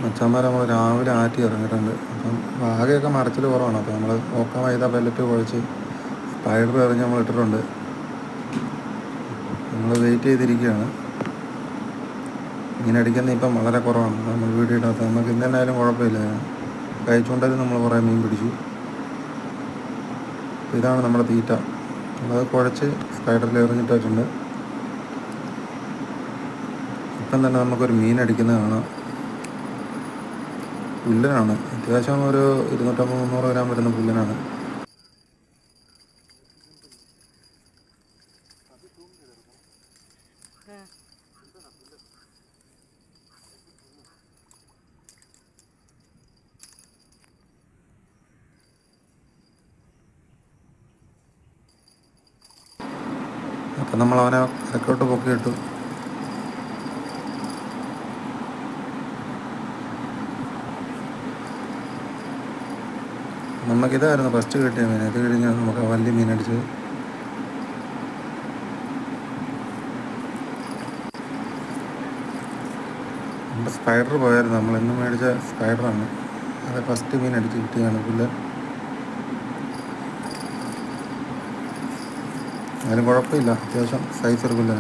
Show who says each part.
Speaker 1: മച്ചാന്മാർ നമ്മൾ രാവിലെ ആറ്റി ഇറങ്ങിയിട്ടുണ്ട്. അപ്പം ആകെയൊക്കെ മറച്ചിൽ കുറവാണ്. അപ്പോൾ നമ്മൾ ഓക്ക മൈദ പെല്ലറ്റ് കുഴച്ച് സ്പൈഡർ എറിഞ്ഞ് നമ്മൾ ഇട്ടിട്ടുണ്ട്. നമ്മൾ വെയിറ്റ് ചെയ്തിരിക്കുകയാണ്. മീൻ അടിക്കുന്ന ഇപ്പം വളരെ കുറവാണ്. നമ്മൾ വീഡിയോ ഇടാത്ത നമുക്ക് ഇന്നെന്നായാലും കുഴപ്പമില്ല. കഴിച്ചുകൊണ്ടാലും നമ്മൾ കുറേ മീൻ പിടിച്ചു. ഇതാണ് നമ്മുടെ തീറ്റ. നമ്മളത് കുഴച്ച് സ്പൈഡറിൽ എറിഞ്ഞിട്ടിട്ടുണ്ട്. ഇപ്പം തന്നെ നമുക്കൊരു മീൻ അടിക്കുന്നത് കാണാം. പുല്ലനാണ്. അത്യാവശ്യം ഒരു 250-300 ഗ്രാം വരുന്ന പുല്ലനാണ്. അപ്പം നമ്മളവനെ ഇടയ്ക്കോട്ട് പൊക്കിയിട്ടു. നമുക്കിതായിരുന്നു ഫസ്റ്റ് കിട്ടിയ മീൻ. ഇത് കഴിഞ്ഞാൽ നമുക്ക് വലിയ മീൻ അടിച്ചത്. നമ്മുടെ സ്പൈഡർ പോയായിരുന്നു. നമ്മളിന്ന് മേടിച്ച സ്പൈഡറാണ്. അത് ഫസ്റ്റ് മീൻ അടിച്ച് കിട്ടിയാണ് പുല്ല്. അതിന് കുഴപ്പമില്ല. അത്യാവശ്യം സൈസ് ഒരു പുല്ലാണ്.